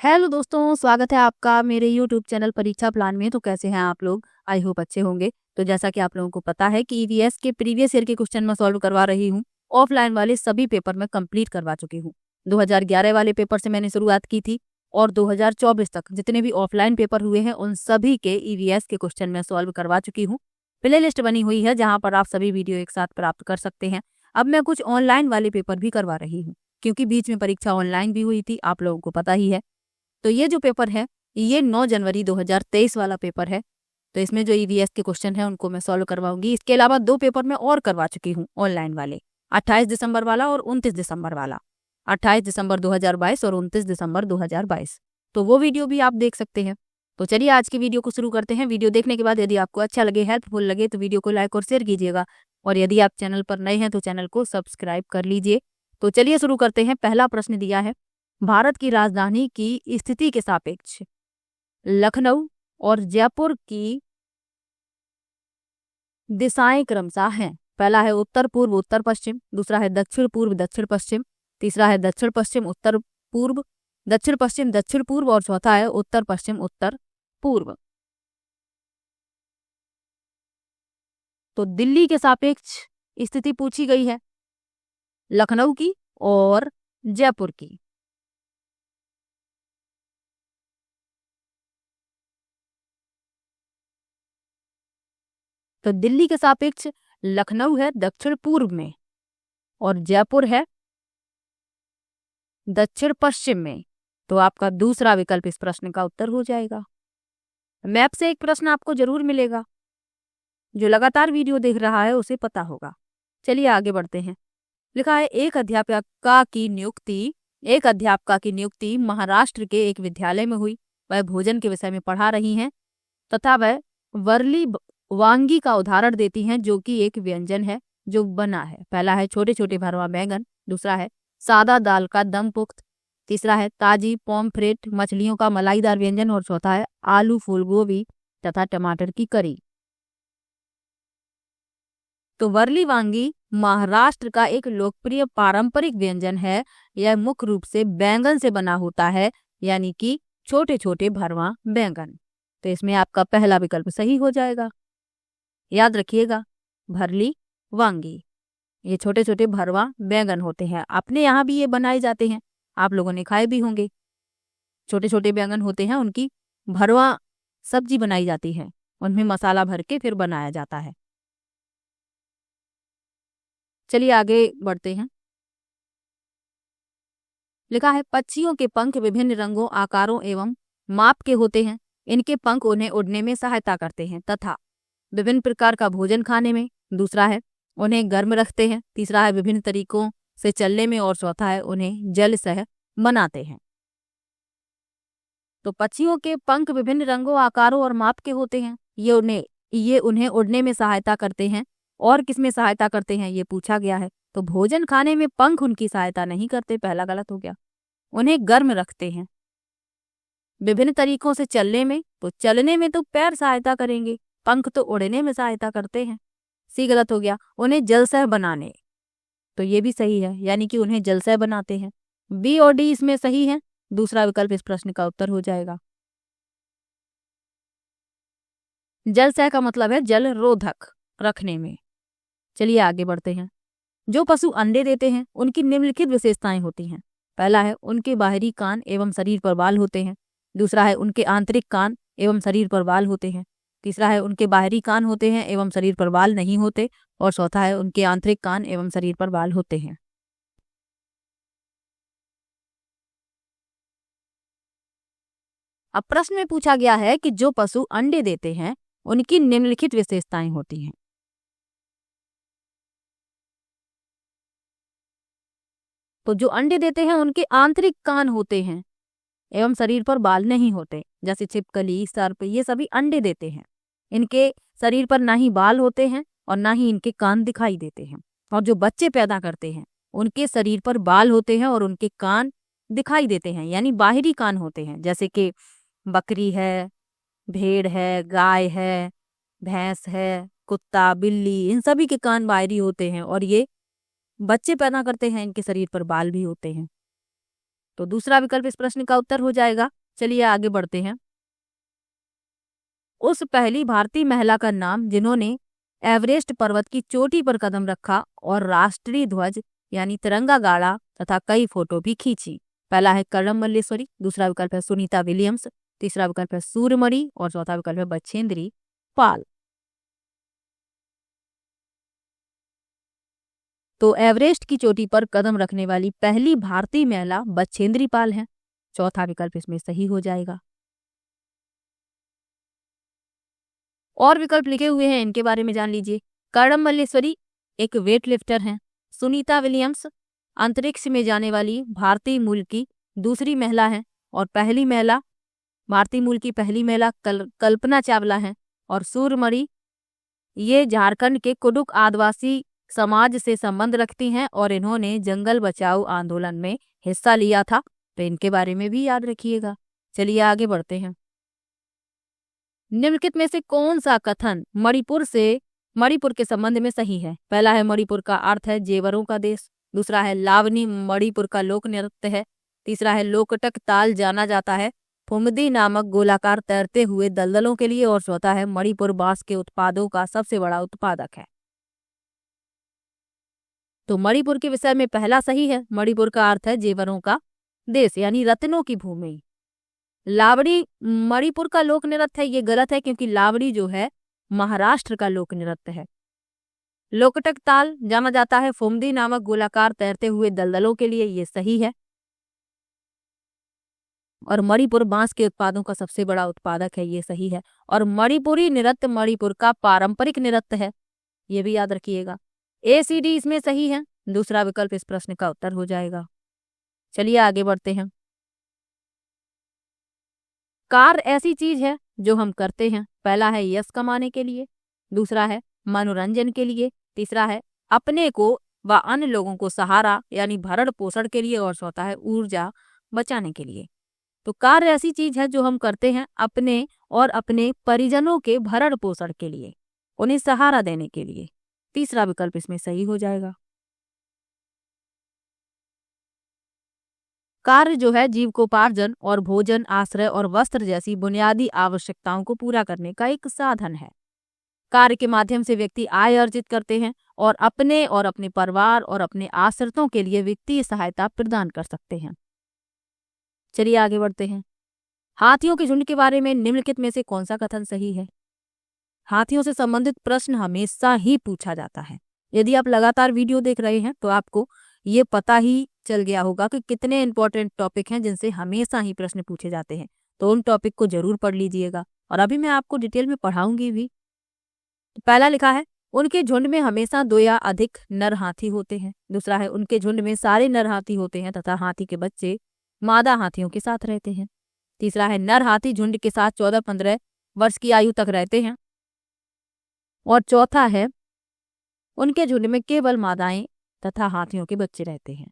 Hello दोस्तों, स्वागत है आपका मेरे यूट्यूब चैनल परीक्षा प्लान में। तो कैसे हैं आप लोग? आई होप अच्छे होंगे। तो जैसा कि आप लोगों को पता है कि ईवीएस के प्रीवियस ईयर के क्वेश्चन मैं सॉल्व करवा रही हूँ। ऑफलाइन वाले सभी पेपर मैं कंप्लीट करवा चुकी हूँ। 2011 वाले पेपर से मैंने शुरुआत की थी और 2024 तक जितने भी ऑफलाइन पेपर हुए हैं उन सभी के ईवीएस के क्वेश्चन मैं सॉल्व करवा चुकी हूँ। प्ले लिस्ट बनी हुई है जहाँ पर आप सभी वीडियो एक साथ प्राप्त कर सकते हैं। अब मैं कुछ ऑनलाइन वाले पेपर भी करवा रही हूँ क्योंकि बीच में परीक्षा ऑनलाइन भी हुई थी, आप लोगों को पता ही है। तो ये जो पेपर है ये 9 जनवरी 2023 वाला पेपर है। तो इसमें जो ईवीएस के क्वेश्चन है उनको मैं सॉल्व करवाऊंगी। इसके अलावा 2 पेपर मैं और करवा चुकी हूँ ऑनलाइन वाले, 28 दिसंबर वाला और 29 दिसंबर वाला। 28 दिसंबर 2022 और 29 दिसंबर 2022। तो वो वीडियो भी आप देख सकते हैं। तो चलिए आज की वीडियो को शुरू करते हैं। वीडियो देखने के बाद यदि आपको अच्छा लगे, हेल्पफुल लगे तो वीडियो को लाइक और शेयर कीजिएगा और यदि आप चैनल पर नए हैं तो चैनल को सब्सक्राइब कर लीजिए। तो चलिए शुरू करते हैं। पहला प्रश्न दिया है, भारत की राजधानी की स्थिति के सापेक्ष लखनऊ और जयपुर की दिशाएं क्रमशः हैं। पहला है उत्तर पूर्व उत्तर पश्चिम, दूसरा है दक्षिण पूर्व दक्षिण पश्चिम, तीसरा है दक्षिण पश्चिम उत्तर पूर्व, दक्षिण पश्चिम दक्षिण पूर्व और चौथा है उत्तर पश्चिम उत्तर पूर्व। तो दिल्ली के सापेक्ष स्थिति पूछी गई है, लखनऊ की और जयपुर की। तो दिल्ली के सापेक्ष लखनऊ है दक्षिण पूर्व में और जयपुर है दक्षिण पश्चिम में। तो आपका दूसरा विकल्प इस प्रश्न का उत्तर हो जाएगा। मैप से एक प्रश्न आपको जरूर मिलेगा, जो लगातार वीडियो देख रहा है उसे पता होगा। चलिए आगे बढ़ते हैं। लिखा है एक अध्यापिका की नियुक्ति महाराष्ट्र के एक विद्यालय में हुई। वह भोजन के विषय में पढ़ा रही हैं तथा वह वर्ली वांगी का उदाहरण देती हैं जो कि एक व्यंजन है जो बना है। पहला है छोटे छोटे भरवा बैंगन, दूसरा है सादा दाल का दम पुख्त, तीसरा है ताजी पॉमफ्रेट मछलियों का मलाईदार व्यंजन और चौथा है आलू फूलगोभी तथा टमाटर की करी। तो वर्ली वांगी महाराष्ट्र का एक लोकप्रिय पारंपरिक व्यंजन है। यह मुख्य रूप से बैंगन से बना होता है, यानी कि छोटे छोटे भरवा बैंगन। तो इसमें आपका पहला विकल्प सही हो जाएगा। याद रखिएगा, भरली वांगी ये छोटे छोटे भरवा बैंगन होते हैं। अपने यहाँ भी ये बनाए जाते हैं, आप लोगों ने खाए भी होंगे। छोटे छोटे बैंगन होते हैं, उनकी भरवा सब्जी बनाई जाती है, उनमें मसाला भर के फिर बनाया जाता है। चलिए आगे बढ़ते हैं। लिखा है पक्षियों के पंख विभिन्न रंगों आकारों एवं माप के होते हैं। इनके पंख उन्हें उड़ने में सहायता करते हैं तथा विभिन्न प्रकार का भोजन खाने में, दूसरा है उन्हें गर्म रखते हैं, तीसरा है विभिन्न तरीकों से चलने में और चौथा है उन्हें जल सह बनाते हैं। तो पक्षियों के पंख विभिन्न रंगों आकारों और माप के होते हैं। ये उन्हें उड़ने में सहायता करते हैं। और किसमें सहायता करते हैं ये पूछा गया है। तो भोजन खाने में पंख उनकी सहायता नहीं करते, पहला गलत हो गया। उन्हें गर्म रखते हैं। विभिन्न तरीकों से चलने में, तो चलने में तो पैर सहायता करेंगे, पंख तो उड़ने में सहायता करते हैं। सी गलत हो गया। उन्हें जलसह बनाने, तो ये भी सही है, यानी कि उन्हें जलसह बनाते हैं। बी और डी इसमें सही है। दूसरा विकल्प इस प्रश्न का उत्तर हो जाएगा। जलसह का मतलब है जल रोधक रखने में। चलिए आगे बढ़ते हैं। जो पशु अंडे देते हैं उनकी निम्नलिखित विशेषताएं होती हैं। पहला है उनके बाहरी कान एवं शरीर पर बाल होते हैं, दूसरा है उनके आंतरिक कान एवं शरीर पर बाल होते हैं, तीसरा है उनके बाहरी कान होते हैं एवं शरीर पर बाल नहीं होते और चौथा है उनके आंतरिक कान एवं शरीर पर बाल होते हैं। अब प्रश्न में पूछा गया है कि जो पशु अंडे देते हैं उनकी निम्नलिखित विशेषताएं होती हैं। तो जो अंडे देते हैं उनके आंतरिक कान होते हैं एवं शरीर पर बाल नहीं होते, जैसे छिपकली सर्प ये सभी अंडे देते हैं। इनके शरीर पर ना ही बाल होते हैं और ना ही इनके कान दिखाई देते हैं। और जो बच्चे पैदा करते हैं उनके शरीर पर बाल होते हैं और उनके कान दिखाई देते हैं, यानी बाहरी कान होते हैं, जैसे कि बकरी है, भेड़ है, गाय है, भैंस है, कुत्ता बिल्ली, इन सभी के कान बाहरी होते हैं और ये बच्चे पैदा करते हैं, इनके शरीर पर बाल भी होते हैं। तो दूसरा विकल्प इस प्रश्न का उत्तर हो जाएगा। चलिए आगे बढ़ते हैं। उस पहली भारतीय महिला का नाम जिन्होंने एवरेस्ट पर्वत की चोटी पर कदम रखा और राष्ट्रीय ध्वज यानी तिरंगा गाड़ा तथा कई फोटो भी खींची। पहला है कर्णम मल्लेश्वरी, दूसरा विकल्प है सुनीता विलियम्स, तीसरा विकल्प है सूर्यमणि और चौथा विकल्प है बछेंद्री पाल। तो एवरेस्ट की चोटी पर कदम रखने वाली पहली भारतीय महिला बछेंद्री पाल है। चौथा विकल्प इसमें सही हो जाएगा। और विकल्प लिखे हुए हैं, इनके बारे में जान लीजिए। कर्णम मल्लेश्वरी एक वेट लिफ्टर हैं। सुनीता विलियम्स अंतरिक्ष में जाने वाली भारतीय मूल की दूसरी महिला हैं और पहली महिला भारतीय मूल की पहली महिला कल्पना चावला हैं। और सूर्यमणि ये झारखंड के कुडुख आदिवासी समाज से संबंध रखती हैं और इन्होंने जंगल बचाओ आंदोलन में हिस्सा लिया था, तो इनके बारे में भी याद रखिएगा। चलिए आगे बढ़ते हैं। निम्नलिखित में से कौन सा कथन मणिपुर के संबंध में सही है? पहला है मणिपुर का अर्थ है जेवरों का देश, दूसरा है लावनी मणिपुर का लोक नृत्य है, तीसरा है लोकटक ताल जाना जाता है फुमदी नामक गोलाकार तैरते हुए दलदलों के लिए, और चौथा है मणिपुर बांस के उत्पादों का सबसे बड़ा उत्पादक है। तो मणिपुर के विषय में पहला सही है, मणिपुर का अर्थ है जेवरों का देश यानी रत्नों की भूमि। लावड़ी मणिपुर का लोक नृत्य है, ये गलत है क्योंकि लावड़ी जो है महाराष्ट्र का लोक नृत्य है। लोकटक ताल जाना जाता है फुमदी नामक गोलाकार तैरते हुए दलदलों के लिए, ये सही है। और मणिपुर बांस के उत्पादों का सबसे बड़ा उत्पादक है, ये सही है। और मणिपुरी नृत्य मणिपुर का पारंपरिक नृत्य है, ये भी याद रखिएगा। ACD इसमें सही है, दूसरा विकल्प इस प्रश्न का उत्तर हो जाएगा। चलिए आगे बढ़ते हैं। कार्य ऐसी चीज है जो हम करते हैं। पहला है यश कमाने के लिए, दूसरा है मनोरंजन के लिए, तीसरा है अपने को व अन्य लोगों को सहारा यानी भरण पोषण के लिए, और चौथा है ऊर्जा बचाने के लिए। तो कार्य ऐसी चीज है जो हम करते हैं अपने और अपने परिजनों के भरण पोषण के लिए, उन्हें सहारा देने के लिए। तीसरा विकल्प इसमें सही हो जाएगा। कार्य जो है जीविकोपार्जन और भोजन, आश्रय और वस्त्र जैसी बुनियादी आवश्यकताओं को पूरा करने का एक साधन है। कार्य के माध्यम से व्यक्ति आय अर्जित करते हैं और अपने परिवार और अपने आश्रितों के लिए वित्तीय सहायता प्रदान कर सकते हैं। चलिए आगे बढ़ते हैं। हाथियों के झुंड के बारे में निम्नलिखित में से कौन सा कथन सही है? हाथियों से संबंधित प्रश्न हमेशा ही पूछा जाता है। यदि आप लगातार वीडियो देख रहे हैं तो आपको ये पता ही चल गया होगा कि कितने इंपॉर्टेंट टॉपिक हैं जिनसे हमेशा ही प्रश्न पूछे जाते हैं। तो उन टॉपिक को जरूर पढ़ लीजिएगा और अभी मैं आपको डिटेल में पढ़ाऊंगी भी। तो पहला लिखा है उनके झुंड में हमेशा 2 या अधिक नर हाथी होते हैं। दूसरा है उनके झुंड में सारे नर हाथी होते हैं तथा हाथी के बच्चे मादा हाथियों के साथ रहते हैं। तीसरा है नर हाथी झुंड के साथ 14-15 वर्ष की आयु तक रहते हैं। और चौथा है उनके झुंड में केवल मादाएं तथा हाथियों के बच्चे रहते हैं।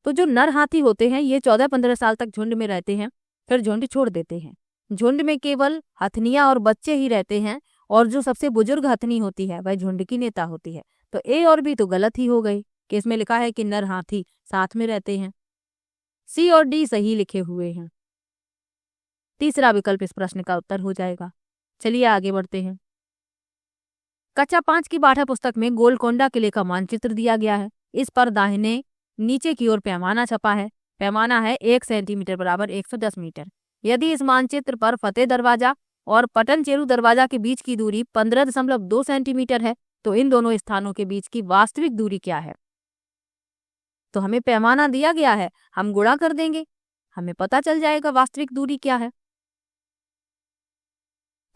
तो जो नर हाथी होते हैं ये 14-15 साल तक झुंड में रहते हैं, फिर झुंड छोड़ देते हैं। झुंड में केवल हथनियां और बच्चे ही रहते हैं और जो सबसे बुजुर्ग हथनी होती है वह झुंड की नेता होती है। तो A और B तो गलत ही हो गई कि इसमें लिखा है कि नर हाथी साथ में रहते हैं। C और D सही लिखे हुए हैं। तीसरा विकल्प इस प्रश्न का उत्तर हो जाएगा। चलिए आगे बढ़ते हैं। कक्षा 5 की पाठ्य पुस्तक में गोलकोंडा किले का मानचित्र दिया गया है। इस पर दाहिने नीचे की ओर पैमाना छपा है। पैमाना है 1 सेंटीमीटर बराबर 110 मीटर। यदि इस मानचित्र पर फतेह दरवाजा और पटनचेरू दरवाजा के बीच की दूरी 15.2 सेंटीमीटर है तो इन दोनों स्थानों के बीच की वास्तविक दूरी क्या है? तो हमें पैमाना दिया गया है, हम गुणा कर देंगे, हमें पता चल जाएगा वास्तविक दूरी क्या है।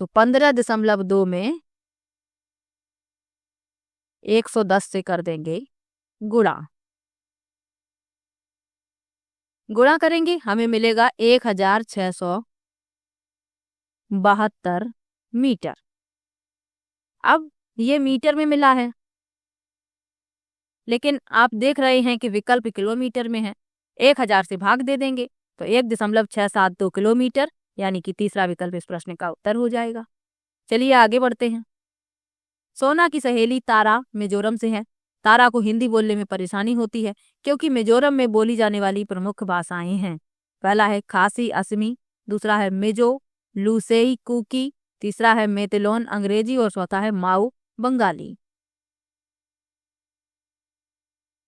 तो 15.2 में 110 से कर देंगे गुणा करेंगे, हमें मिलेगा 1672 मीटर। अब ये मीटर में मिला है लेकिन आप देख रहे हैं कि विकल्प किलोमीटर में है। 1000 से भाग दे देंगे तो 1.672 किलोमीटर, यानी कि तीसरा विकल्प इस प्रश्न का उत्तर हो जाएगा। चलिए आगे बढ़ते हैं। सोना की सहेली तारा मिजोरम से है। तारा को हिंदी बोलने में परेशानी होती है क्योंकि मिजोरम में बोली जाने वाली प्रमुख भाषाएं हैं। पहला है खासी असमी, दूसरा है मिजो, लूसेई कुकी, तीसरा है मेतेलोन अंग्रेजी और चौथा है माऊ बंगाली।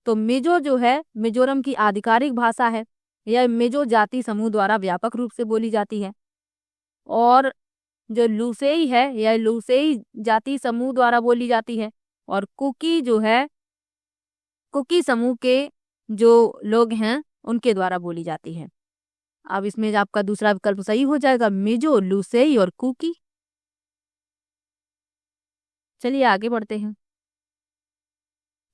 तो मिजो जो है मिजोरम की आधिकारिक भाषा है। यह मिजो जाति समूह द्वारा व्यापक रूप से बोली जाती है। और जो लूसेई है यह लूसेई जाति समूह द्वारा बोली जाती है। और कुकी जो है कुकी समूह के जो लोग हैं उनके द्वारा बोली जाती है। अब इसमें आपका दूसरा विकल्प सही हो जाएगा, मिजो, लूसेई और कुकी। चलिए आगे बढ़ते हैं।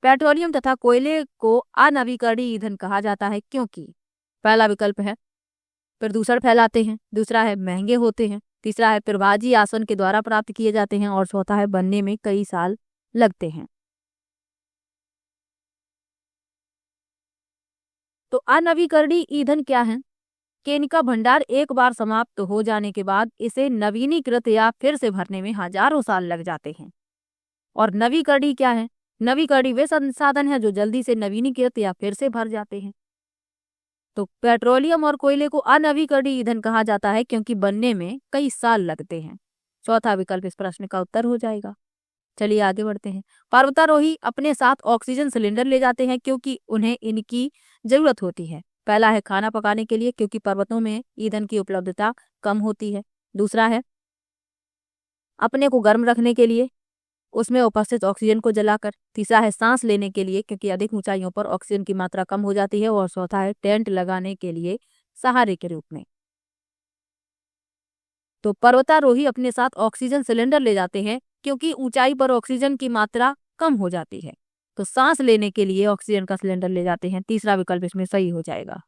पेट्रोलियम तथा कोयले को अनवीकरणीय ईंधन कहा जाता है क्योंकि पहला विकल्प है प्रदूषण फैलाते हैं, दूसरा है महंगे होते हैं, तीसरा है प्रवाजी आसन के द्वारा प्राप्त किए जाते हैं और चौथा है बनने में कई साल लगते हैं। तो अनवीकरणीय ईंधन क्या है कि इनका भंडार एक बार समाप्त हो जाने के बाद इसे नवीनीकृत या फिर से भरने में हजारों साल लग जाते हैं। और नवीकरणीय क्या है? नवीकरणीय वे संसाधन है जो जल्दी से नवीनीकृत या फिर से भर जाते हैं। तो पेट्रोलियम और कोयले को अनवीकरणीय ईंधन कहा जाता है क्योंकि बनने में कई साल लगते हैं। चौथा विकल्प इस प्रश्न का उत्तर हो जाएगा। चलिए आगे बढ़ते हैं। पर्वतारोही अपने साथ ऑक्सीजन सिलेंडर ले जाते हैं क्योंकि उन्हें इनकी जरूरत होती है। पहला है खाना पकाने के लिए क्योंकि पर्वतों में ईंधन की उपलब्धता कम होती है। दूसरा है अपने को गर्म रखने के लिए उसमें उपस्थित ऑक्सीजन को जलाकर। तीसरा है सांस लेने के लिए क्योंकि अधिक ऊंचाइयों पर ऑक्सीजन की मात्रा कम हो जाती है। और चौथा है टेंट लगाने के लिए सहारे के रूप में। तो पर्वतारोही अपने साथ ऑक्सीजन सिलेंडर ले जाते हैं क्योंकि ऊंचाई पर ऑक्सीजन की मात्रा कम हो जाती है। तो सांस लेने के लिए ऑक्सीजन का सिलेंडर ले जाते हैं। तीसरा विकल्प इसमें सही हो जाएगा।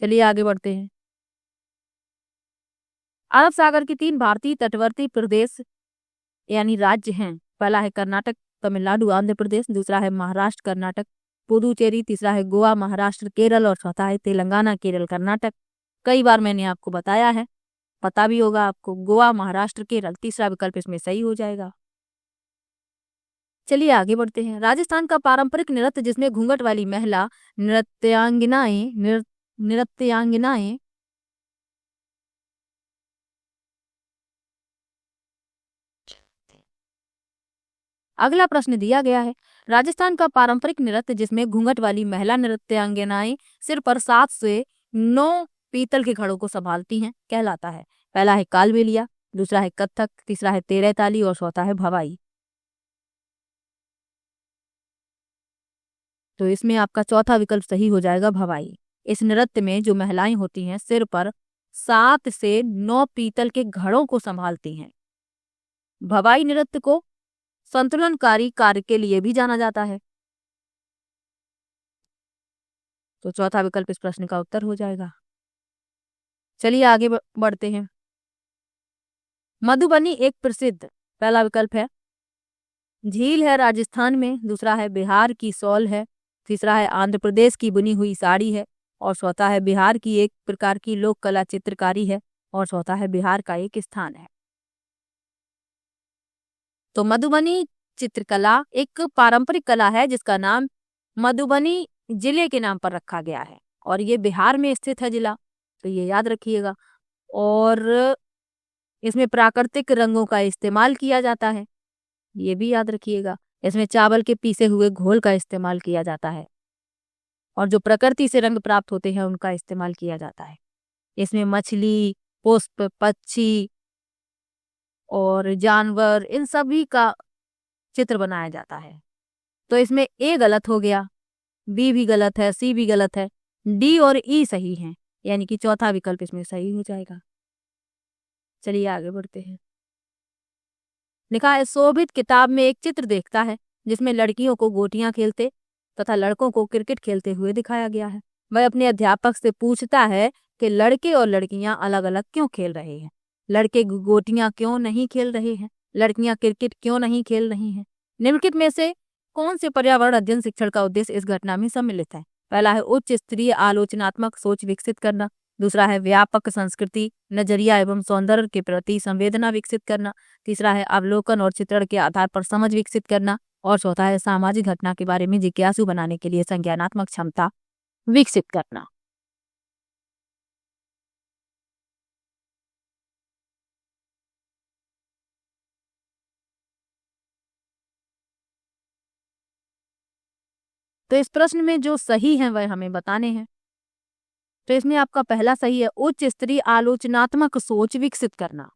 चलिए आगे बढ़ते हैं। अरब सागर के 3 भारतीय तटवर्ती प्रदेश यानी राज्य हैं। पहला है कर्नाटक, तमिलनाडु, आंध्र प्रदेश, दूसरा है महाराष्ट्र, कर्नाटक, पुदुचेरी, तीसरा है गोवा, महाराष्ट्र, केरल और चौथा है तेलंगाना, केरल, कर्नाटक। कई बार मैंने आपको बताया है, पता भी होगा आपको, गोवा, महाराष्ट्र, केरल। तीसरा विकल्प इसमें सही हो जाएगा। चलिए आगे बढ़ते हैं। राजस्थान का पारंपरिक नृत्य जिसमें घूंघट वाली महिला नृत्यांगनाएं अगला प्रश्न दिया गया है। राजस्थान का पारंपरिक नृत्य जिसमें घूंघट वाली महिला नृत्यांगनाएं सिर पर 7 से 9 पीतल के घड़ों को संभालती हैं कहलाता है। पहला है कालबेलिया, दूसरा है कथक, तीसरा है तेरह ताली और चौथा है भवाई। तो इसमें आपका चौथा विकल्प सही हो जाएगा, भवाई। इस नृत्य में जो महिलाएं होती हैं सिर पर 7 से 9 पीतल के घड़ों को संभालती हैं। भवाई नृत्य को संतुलनकारी कार्य के लिए भी जाना जाता है। तो चौथा विकल्प इस प्रश्न का उत्तर हो जाएगा। चलिए आगे बढ़ते हैं। मधुबनी एक प्रसिद्ध, पहला विकल्प है झील है राजस्थान में, दूसरा है बिहार की सौल है, तीसरा है आंध्र प्रदेश की बुनी हुई साड़ी है और चौथा है बिहार की एक प्रकार की लोक कला चित्रकारी है और चौथा है बिहार का एक स्थान है। तो मधुबनी चित्रकला एक पारंपरिक कला है जिसका नाम मधुबनी जिले के नाम पर रखा गया है और ये बिहार में स्थित है जिला, तो ये याद रखिएगा। और इसमें प्राकृतिक रंगों का इस्तेमाल किया जाता है, ये भी याद रखिएगा। इसमें चावल के पीसे हुए घोल का इस्तेमाल किया जाता है और जो प्रकृति से रंग प्राप्त होते हैं उनका इस्तेमाल किया जाता है। इसमें मछली, पुष्प, पक्षी और जानवर, इन सभी का चित्र बनाया जाता है। तो इसमें ए गलत हो गया, बी भी गलत है, सी भी गलत है, डी और ई सही है, यानी कि चौथा विकल्प इसमें सही हो जाएगा। चलिए आगे बढ़ते हैं। लिखा है शोभित किताब में एक चित्र देखता है जिसमें लड़कियों को गोटियां खेलते तथा लड़कों को क्रिकेट खेलते हुए दिखाया गया है। वह अपने अध्यापक से पूछता है कि लड़के और लड़कियां अलग अलग क्यों खेल रहे हैं, लड़के गोटियां क्यों नहीं खेल रहे हैं, लड़कियां क्रिकेट क्यों नहीं खेल रही हैं। निम्नलिखित में से कौन से पर्यावरण अध्ययन शिक्षण का उद्देश्य इस घटना में सम्मिलित है? पहला है उच्च स्तरीय आलोचनात्मक सोच विकसित करना, दूसरा है व्यापक संस्कृति, नजरिया एवं सौंदर्य के प्रति संवेदना विकसित करना, तीसरा है अवलोकन और चित्रण के आधार पर समझ विकसित करना और चौथा है सामाजिक घटना के बारे में जिज्ञासु बनाने के लिए संज्ञानात्मक क्षमता विकसित करना। तो इस प्रश्न में जो सही है वह हमें बताने हैं। तो इसमें आपका पहला सही है उच्च स्तरीय आलोचनात्मक सोच विकसित करना।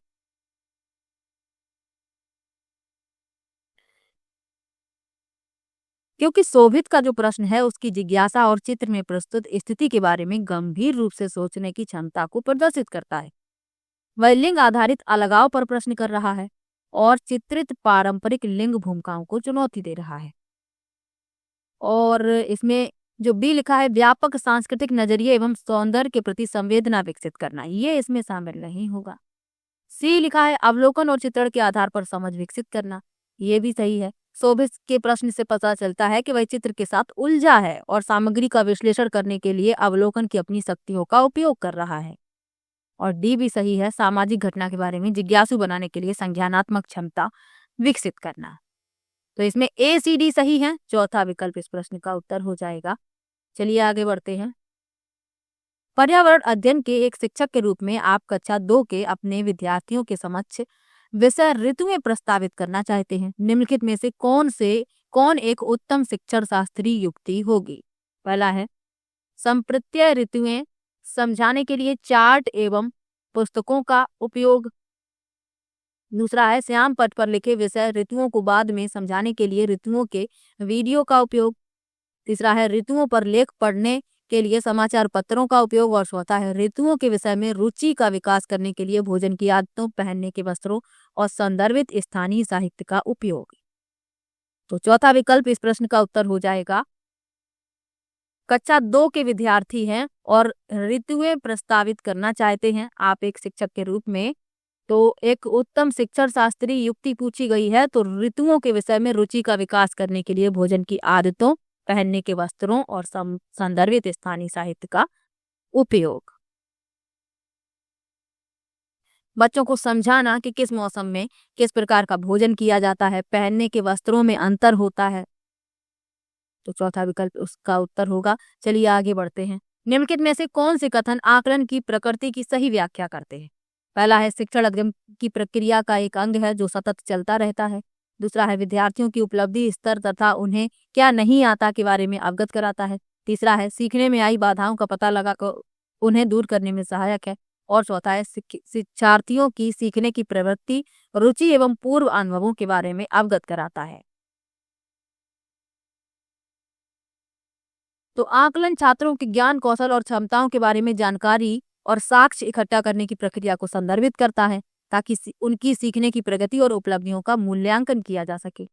क्योंकि शोभित का जो प्रश्न है उसकी जिज्ञासा और चित्र में प्रस्तुत स्थिति के बारे में गंभीर रूप से सोचने की क्षमता को प्रदर्शित करता है। वह लिंग आधारित अलगाव पर प्रश्न कर रहा है और चित्रित पारंपरिक लिंग भूमिकाओं को चुनौती दे रहा है। और इसमें जो बी लिखा है व्यापक सांस्कृतिक नजरिए एवं सौंदर्य के प्रति संवेदना विकसित करना, ये इसमें शामिल नहीं होगा। सी लिखा है अवलोकन और चित्रण के आधार पर समझ विकसित करना, ये भी सही है। शोभित के प्रश्न से पता चलता है कि वह चित्र के साथ उलझा है और सामग्री का विश्लेषण करने के लिए अवलोकन की अपनी शक्तियों का उपयोग कर रहा है। और डी भी सही है सामाजिक घटना के बारे में जिज्ञासु बनाने के लिए संज्ञानात्मक क्षमता विकसित करना। तो इसमें ए सी डी सही है, चौथा विकल्प इस प्रश्न का उत्तर हो जाएगा। चलिए आगे बढ़ते हैं। पर्यावरण अध्ययन के एक शिक्षक के रूप में आप कक्षा 2 के अपने विद्यार्थियों के समक्ष विषय ऋतुएं प्रस्तावित करना चाहते हैं। निम्नलिखित में से कौन एक उत्तम शिक्षण शास्त्रीय युक्ति होगी? पहला है संप्रत्यय ऋतुएं समझाने के लिए चार्ट एवं पुस्तकों का उपयोग। दूसरा है श्याम पट पर लिखे विषय ऋतुओं को बाद में समझाने के लिए ऋतुओं के वीडियो का उपयोग। तीसरा है ऋतुओं पर लेख पढ़ने के लिए समाचार पत्रों का उपयोग। और चौथा है ऋतुओं के विषय में रुचि का विकास करने के लिए भोजन की आदतों, पहनने के वस्त्रों और संदर्भित स्थानीय साहित्य का उपयोग। तो चौथा विकल्प इस प्रश्न का उत्तर हो जाएगा। कक्षा 2 के विद्यार्थी हैं और ऋतुएं प्रस्तावित करना चाहते हैं आप एक शिक्षक के रूप में, तो एक उत्तम शिक्षण शास्त्रीय युक्ति पूछी गई है। तो ऋतुओं के विषय में रुचि का विकास करने के लिए भोजन की आदतों, पहनने के वस्त्रों और संदर्भित स्थानीय साहित्य का उपयोग। बच्चों को समझाना कि किस मौसम में किस प्रकार का भोजन किया जाता है, पहनने के वस्त्रों में अंतर होता है। तो चौथा विकल्प उसका उत्तर होगा। चलिए आगे बढ़ते हैं। निम्नलिखित में से कौन से कथन आकलन की प्रकृति की सही व्याख्या करते हैं? पहला है शिक्षण अध्ययन की प्रक्रिया का एक अंग है जो सतत चलता रहता है। दूसरा है विद्यार्थियों की उपलब्धि स्तर तथा उन्हें क्या नहीं आता के बारे में अवगत कराता है। तीसरा है सीखने में आई बाधाओं का पता लगाकर उन्हें दूर करने में सहायक है। और चौथा है शिक्षार्थियों की सीखने की प्रवृत्ति, रुचि एवं पूर्व अनुभवों के बारे में अवगत कराता है। तो आकलन छात्रों के ज्ञान, कौशल और क्षमताओं के बारे में जानकारी और साक्ष्य इकट्ठा करने की प्रक्रिया को संदर्भित करता है ताकि उनकी सीखने की प्रगति और उपलब्धियों का मूल्यांकन किया जा सके।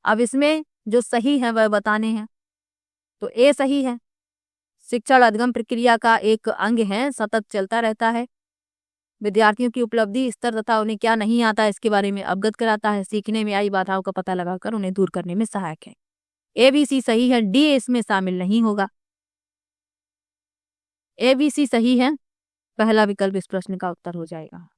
अब इसमें जो सही है वह बताने हैं। तो ए सही है, शिक्षण अध्ययन प्रक्रिया का एक अंग है, सतत चलता रहता है, विद्यार्थियों की उपलब्धि स्तर तथा उन्हें क्या नहीं आता इसके बारे में अवगत कराता है, सीखने में आई बाधाओं का पता लगाकर उन्हें दूर करने में सहायक है। ए बी सी सही है, डी इसमें शामिल नहीं होगा। ए बी सी सही है, पहला विकल्प इस प्रश्न का उत्तर हो जाएगा।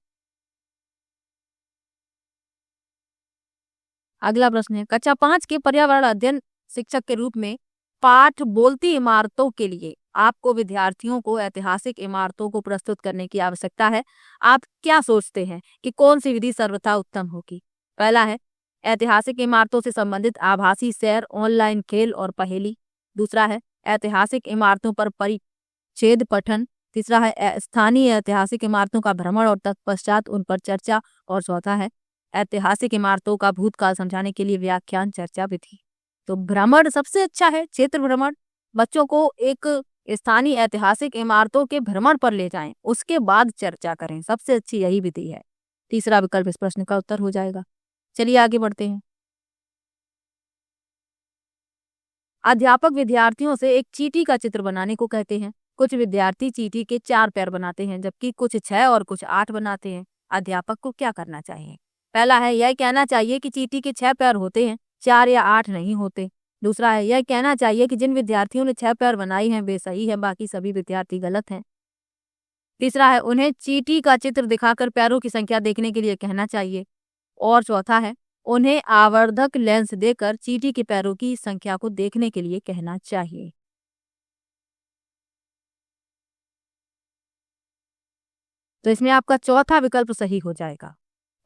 अगला प्रश्न है कक्षा 5 के पर्यावरण अध्ययन शिक्षक के रूप में पाठ बोलती इमारतों के लिए आपको विद्यार्थियों को ऐतिहासिक इमारतों को प्रस्तुत करने की आवश्यकता है। आप क्या सोचते हैं कि कौन सी विधि सर्वथा उत्तम होगी? पहला है ऐतिहासिक इमारतों से संबंधित आभासी सैर, ऑनलाइन खेल और पहेली। दूसरा है ऐतिहासिक इमारतों पर परिच्छेद पठन। तीसरा है स्थानीय ऐतिहासिक इमारतों का भ्रमण और तत्पश्चात उन पर चर्चा। और चौथा है ऐतिहासिक इमारतों का भूतकाल समझाने के लिए व्याख्यान चर्चा विधि। तो भ्रमण सबसे अच्छा है, क्षेत्र भ्रमण। बच्चों को एक स्थानीय ऐतिहासिक इमारतों के भ्रमण पर ले जाएं, उसके बाद चर्चा करें, सबसे अच्छी यही विधि है। तीसरा विकल्प इस प्रश्न का उत्तर हो जाएगा। चलिए आगे बढ़ते हैं। अध्यापक विद्यार्थियों से एक चींटी का चित्र बनाने को कहते हैं। कुछ विद्यार्थी चींटी के 4 पैर बनाते हैं जबकि कुछ 6 और कुछ 8 बनाते हैं। अध्यापक को क्या करना चाहिए? पहला है यह कहना चाहिए कि चींटी के 6 पैर होते हैं, 4 या 8 नहीं होते। दूसरा है यह कहना चाहिए कि जिन विद्यार्थियों ने 6 पैर बनाई हैं वे सही है, बाकी सभी विद्यार्थी गलत हैं। तीसरा है उन्हें चींटी का चित्र दिखाकर पैरों की संख्या देखने के लिए कहना चाहिए। और चौथा है उन्हें आवर्धक लेंस देकर चींटी के पैरों की संख्या को देखने के लिए कहना चाहिए। तो इसमें आपका चौथा विकल्प सही हो जाएगा।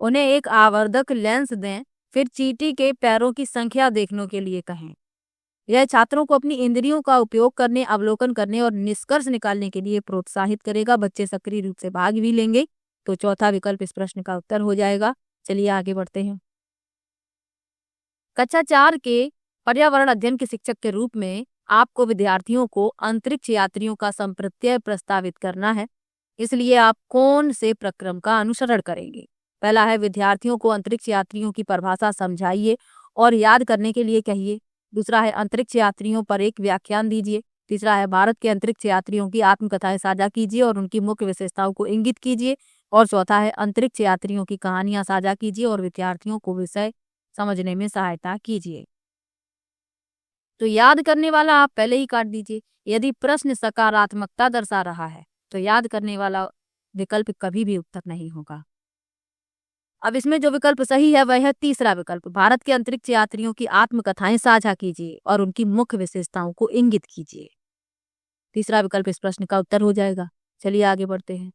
उन्हें एक आवर्धक लेंस दें, फिर चींटी के पैरों की संख्या देखने के लिए कहें। यह छात्रों को अपनी इंद्रियों का उपयोग करने, अवलोकन करने और निष्कर्ष निकालने के लिए प्रोत्साहित करेगा। बच्चे सक्रिय रूप से भाग भी लेंगे। तो चौथा विकल्प इस प्रश्न का उत्तर हो जाएगा। चलिए आगे बढ़ते हैं। कक्षा 4 के पर्यावरण अध्ययन के शिक्षक के रूप में आपको विद्यार्थियों को अंतरिक्ष यात्रियों का संप्रत्यय प्रस्तावित करना है। इसलिए आप कौन से प्रक्रम का अनुसरण करेंगे? पहला है, विद्यार्थियों को अंतरिक्ष यात्रियों की परिभाषा समझाइए और याद करने के लिए कहिए। दूसरा है, अंतरिक्ष यात्रियों पर एक व्याख्यान दीजिए। तीसरा है, भारत के अंतरिक्ष यात्रियों की आत्मकथाएं साझा कीजिए और उनकी मुख्य विशेषताओं को इंगित कीजिए। और चौथा है, अंतरिक्ष यात्रियों की कहानियां साझा कीजिए और विद्यार्थियों को विषय समझने में सहायता कीजिए। तो याद करने वाला आप पहले ही काट दीजिए। यदि प्रश्न सकारात्मकता दर्शा रहा है तो याद करने वाला विकल्प कभी भी उत्तर नहीं होगा। अब इसमें जो विकल्प सही है वह है तीसरा विकल्प, भारत के अंतरिक्ष यात्रियों की आत्मकथाएं साझा कीजिए और उनकी मुख्य विशेषताओं को इंगित कीजिए। तीसरा विकल्प इस प्रश्न का उत्तर हो जाएगा। चलिए आगे बढ़ते हैं।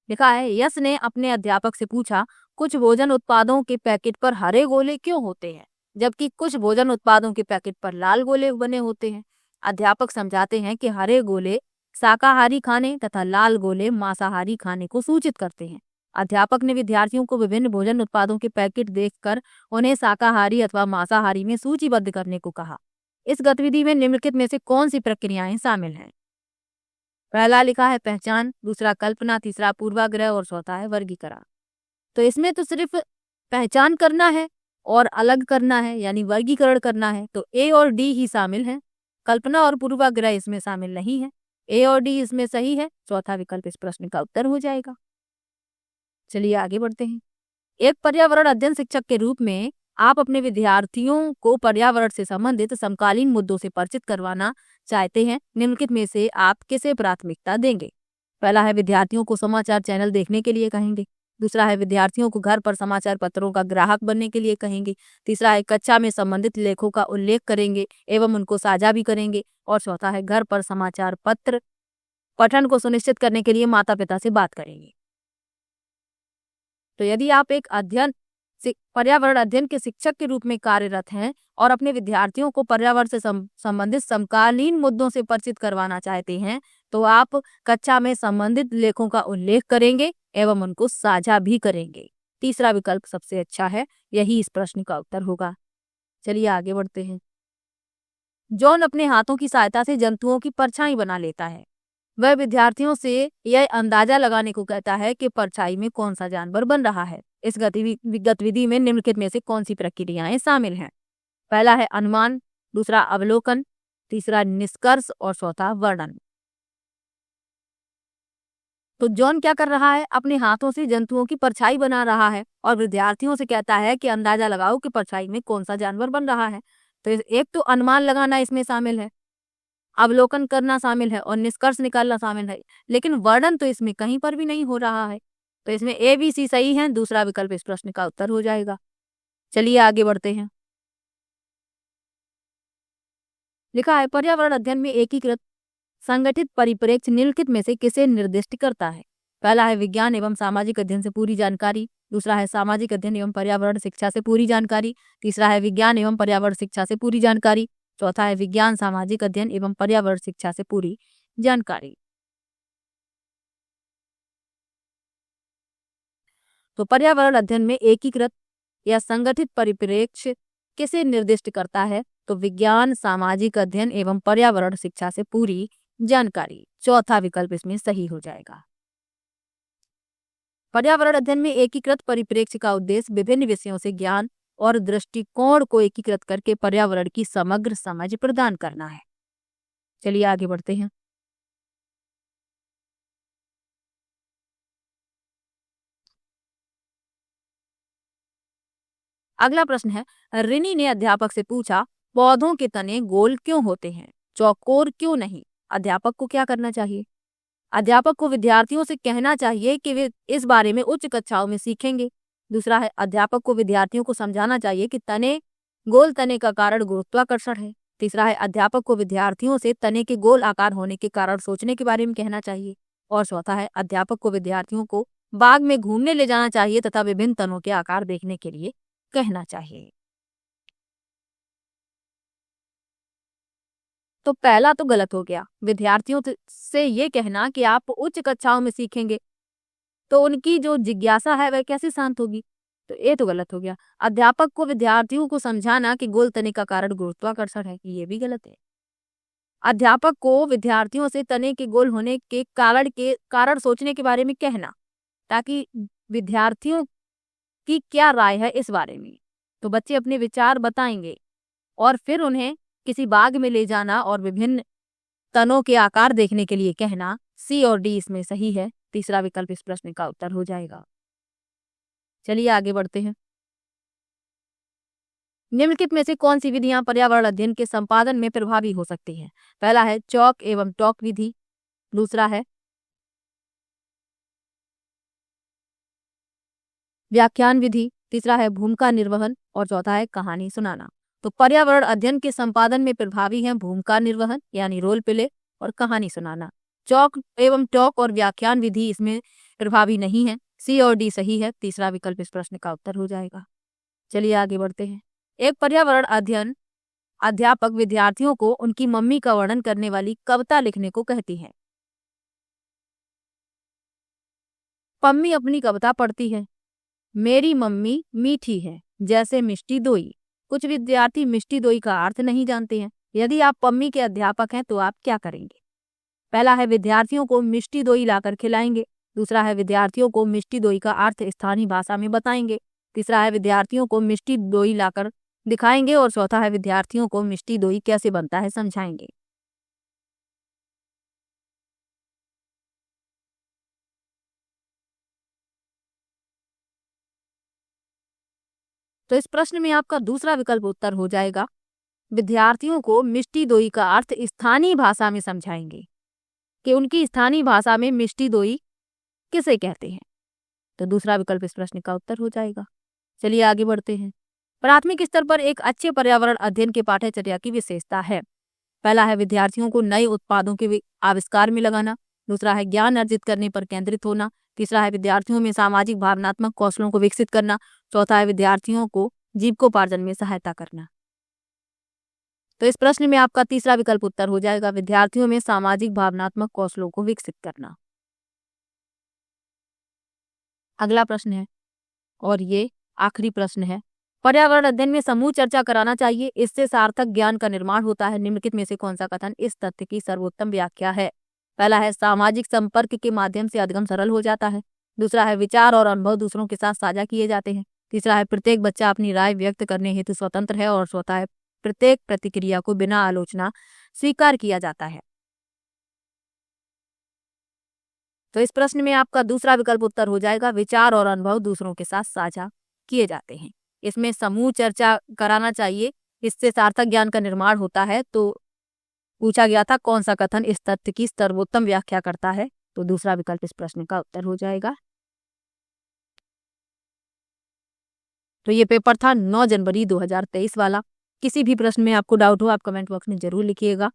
लिखा है, यश ने अपने अध्यापक से पूछा, कुछ भोजन उत्पादों के पैकेट पर हरे गोले क्यों होते हैं जबकि कुछ भोजन उत्पादों के पैकेट पर लाल गोले बने होते हैं? अध्यापक समझाते हैं कि हरे गोले शाकाहारी खाने तथा लाल गोले मांसाहारी खाने को सूचित करते हैं। अध्यापक ने विद्यार्थियों को विभिन्न भोजन उत्पादों के पैकेट देखकर उन्हें शाकाहारी अथवा मांसाहारी में सूचीबद्ध करने को कहा। इस गतिविधि में निम्नलिखित में से कौन सी प्रक्रियाएं शामिल हैं? पहला लिखा है पहचान, दूसरा कल्पना, तीसरा पूर्वाग्रह और चौथा है वर्गीकरण। तो इसमें तो सिर्फ पहचान करना है और अलग करना है, यानी वर्गीकरण करना है। तो ए और डी ही शामिल हैं। कल्पना और पूर्वाग्रह इसमें शामिल नहीं है। ए और डी इसमें सही है। चौथा विकल्प इस प्रश्न का उत्तर हो जाएगा। चलिए आगे बढ़ते हैं। एक पर्यावरण अध्ययन शिक्षक के रूप में आप अपने विद्यार्थियों को पर्यावरण से संबंधित समकालीन मुद्दों से परिचित करवाना चाहते हैं। निम्नलिखित में से आप किसे प्राथमिकता देंगे? पहला है, विद्यार्थियों को समाचार चैनल देखने के लिए कहेंगे। दूसरा है, विद्यार्थियों को घर पर समाचार पत्रों का ग्राहक बनने के लिए कहेंगे। तीसरा है, कक्षा में संबंधित लेखों का उल्लेख करेंगे एवं उनको साझा भी करेंगे। और चौथा है, घर पर समाचार पत्र पठन को सुनिश्चित करने के लिए माता पिता से बात करेंगे। तो यदि आप एक पर्यावरण अध्ययन के शिक्षक के रूप में कार्यरत हैं और अपने विद्यार्थियों को पर्यावरण से संबंधित समकालीन मुद्दों से परिचित करवाना चाहते हैं तो आप कक्षा में संबंधित लेखों का उल्लेख करेंगे एवं उनको साझा भी करेंगे। तीसरा विकल्प सबसे अच्छा है, यही इस प्रश्न का उत्तर होगा। चलिए आगे बढ़ते हैं। जॉन अपने हाथों की सहायता से जंतुओं की परछाई बना लेता है। वह विद्यार्थियों से यह अंदाजा लगाने को कहता है कि परछाई में कौन सा जानवर बन रहा है। इस गतिविधि में निम्नलिखित में से कौन सी प्रक्रियाएं शामिल हैं? पहला है अनुमान, दूसरा अवलोकन, तीसरा निष्कर्ष और चौथा वर्णन। तो जॉन क्या कर रहा है? अपने हाथों से जंतुओं की परछाई बना रहा है और विद्यार्थियों से कहता है कि अंदाजा लगाओ कि परछाई में कौन सा जानवर बन रहा है। तो एक तो अनुमान लगाना इसमें शामिल है, अवलोकन करना शामिल है और निष्कर्ष निकालना शामिल है, लेकिन वर्णन तो इसमें कहीं पर भी नहीं हो रहा है। तो इसमें ए बी सी सही है। दूसरा विकल्प इस प्रश्न का उत्तर हो जाएगा। चलिए आगे बढ़ते हैं। लिखा है, पर्यावरण अध्ययन में एकीकृत संगठित परिप्रेक्ष्य निम्नलिखित में से किसे निर्दिष्ट करता है? पहला है, विज्ञान एवं सामाजिक अध्ययन से पूरी जानकारी। दूसरा है, सामाजिक अध्ययन एवं पर्यावरण शिक्षा से पूरी जानकारी। तीसरा है, विज्ञान एवं पर्यावरण शिक्षा से पूरी जानकारी। चौथा है, विज्ञान सामाजिक अध्ययन एवं पर्यावरण शिक्षा से पूरी जानकारी। तो पर्यावरण अध्ययन में एकीकृत या संगठित परिप्रेक्ष्य किसे निर्दिष्ट करता है? तो विज्ञान सामाजिक अध्ययन एवं पर्यावरण शिक्षा से पूरी जानकारी। चौथा विकल्प इसमें सही हो जाएगा। पर्यावरण अध्ययन में एकीकृत परिप्रेक्ष्य का उद्देश्य विभिन्न विषयों से ज्ञान और दृष्टिकोण को एकीकृत करके पर्यावरण की समग्र समझ प्रदान करना है। चलिए आगे बढ़ते हैं। अगला प्रश्न है, रिनी ने अध्यापक से पूछा, पौधों के तने गोल क्यों होते हैं, चौकोर क्यों नहीं? अध्यापक को क्या करना चाहिए? अध्यापक को विद्यार्थियों से कहना चाहिए कि वे इस बारे में उच्च कक्षाओं में सीखेंगे। दूसरा है अध्यापक को विद्यार्थियों को समझाना चाहिए कि गोल तने का कारण गुरुत्वाकर्षण है। तीसरा है अध्यापक को विद्यार्थियों से तने के गोल आकार होने के कारण सोचने के बारे में कहना चाहिए। और चौथा है अध्यापक को विद्यार्थियों को बाग में घूमने ले जाना चाहिए तथा विभिन्न तनों के आकार देखने के लिए कहना चाहिए। तो पहला तो गलत हो गया, विद्यार्थियों से ये कहना कि आप उच्च कक्षाओं में सीखेंगे तो उनकी जो जिज्ञासा है वह कैसे शांत होगी, तो ये तो गलत हो गया। अध्यापक को विद्यार्थियों को समझाना कि गोल तने का कारण गुरुत्वाकर्षण है, ये भी गलत है। अध्यापक को विद्यार्थियों से तने के गोल होने के कारण सोचने के बारे में कहना, ताकि विद्यार्थियों की क्या राय है इस बारे में, तो बच्चे अपने विचार बताएंगे और फिर उन्हें किसी बाग में ले जाना और विभिन्न तनों के आकार देखने के लिए कहना। सी और डी इसमें सही है, तीसरा विकल्प इस प्रश्न का उत्तर हो जाएगा। चलिए आगे बढ़ते हैं। निम्नलिखित में से कौन सी विधियां पर्यावरण अध्ययन के संपादन में प्रभावी हो सकती हैं? पहला है चौक एवं टॉक विधि, दूसरा है व्याख्यान विधि, तीसरा है भूमिका निर्वहन और चौथा है कहानी सुनाना। तो पर्यावरण अध्ययन के संपादन में प्रभावी है भूमिका निर्वहन यानी रोल प्ले और कहानी सुनाना। चौक एवं टॉक और व्याख्यान विधि इसमें प्रभावी नहीं है। सी और डी सही है, तीसरा विकल्प इस प्रश्न का उत्तर हो जाएगा। चलिए आगे बढ़ते हैं। एक पर्यावरण अध्ययन अध्यापक विद्यार्थियों को उनकी मम्मी का वर्णन करने वाली कविता लिखने को कहती है। पम्मी अपनी कविता पढ़ती है। मेरी मम्मी मीठी है जैसे मिष्टी दोई। कुछ विद्यार्थी मिष्टी दोई का अर्थ नहीं जानते हैं। यदि आप पम्मी के अध्यापक हैं तो आप क्या करेंगे? पहला है विद्यार्थियों को मिष्टी दोई लाकर खिलाएंगे, दूसरा है विद्यार्थियों को मिष्टी दोई का अर्थ स्थानीय भाषा में बताएंगे, तीसरा है विद्यार्थियों को मिष्टी दोई लाकर दिखाएंगे और चौथा है विद्यार्थियों को मिष्टी दोई कैसे बनता है समझाएंगे। तो इस प्रश्न में आपका दूसरा विकल्प उत्तर हो जाएगा, विद्यार्थियों को मिष्टी दोई का अर्थ स्थानीय भाषा में समझाएंगे कि उनकी स्थानीय भाषा में मिष्टी दोई किसे कहते हैं। तो दूसरा विकल्प इस प्रश्न का उत्तर हो जाएगा। चलिए आगे बढ़ते हैं। प्राथमिक स्तर पर एक अच्छे पर्यावरण अध्ययन के पाठ्यचर्या की विशेषता है। पहला है विद्यार्थियों को नए उत्पादों के आविष्कार में लगाना, दूसरा है ज्ञान अर्जित करने पर केंद्रित होना, तीसरा है विद्यार्थियों में सामाजिक भावनात्मक कौशलों को विकसित करना, चौथा है विद्यार्थियों को जीविकोपार्जन में सहायता करना। तो इस प्रश्न में आपका तीसरा विकल्प उत्तर हो जाएगा, विद्यार्थियों में सामाजिक भावनात्मक कौशलों को विकसित करना। अगला प्रश्न है और ये आखिरी प्रश्न है। पर्यावरण अध्ययन में समूह चर्चा कराना चाहिए, इससे सार्थक ज्ञान का निर्माण होता है। निम्नलिखित में से कौन सा कथन इस तथ्य की सर्वोत्तम व्याख्या है? पहला है सामाजिक संपर्क के माध्यम से अधिगम सरल हो जाता है, दूसरा है विचार और अनुभव दूसरों के साथ साझा किए जाते हैं, तीसरा है प्रत्येक बच्चा अपनी राय व्यक्त करने हेतु स्वतंत्र है और चौथा है प्रत्येक प्रतिक्रिया को बिना आलोचना स्वीकार किया जाता है। तो इस प्रश्न में आपका दूसरा विकल्प उत्तर हो जाएगा, विचार और अनुभव दूसरों के साथ साझा किए जाते हैं। इसमें समूह चर्चा कराना चाहिए, इससे सार्थक ज्ञान का निर्माण होता है। तो पूछा गया था कौन सा कथन इस तथ्य की सर्वोत्तम व्याख्या करता है, तो दूसरा विकल्प इस प्रश्न का उत्तर हो जाएगा। तो ये पेपर था 9 जनवरी 2023 वाला। किसी भी प्रश्न में आपको डाउट हो आप कमेंट बॉक्स में जरूर लिखिएगा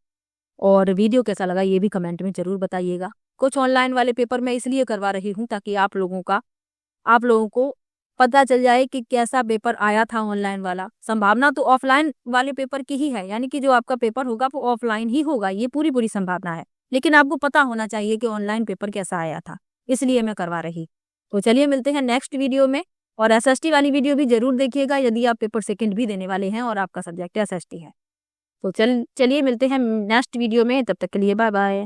और वीडियो कैसा लगा ये भी कमेंट में जरूर बताइएगा। कुछ ऑनलाइन वाले पेपर मैं इसलिए करवा रही हूँ ताकि आप लोगों को पता चल जाए कि कैसा पेपर आया था ऑनलाइन वाला। संभावना तो ऑफलाइन वाले पेपर की ही है, यानी कि जो आपका पेपर होगा वो ऑफलाइन ही होगा, ये पूरी संभावना है। लेकिन आपको पता होना चाहिए कि ऑनलाइन पेपर कैसा आया था, इसलिए मैं करवा रही। तो चलिए मिलते हैं नेक्स्ट वीडियो में। और SST वाली वीडियो भी जरूर देखिएगा यदि आप पेपर सेकंड भी देने वाले हैं और आपका सब्जेक्ट SST है। तो चलिए मिलते हैं नेक्स्ट वीडियो में, तब तक के लिए बाय बाय।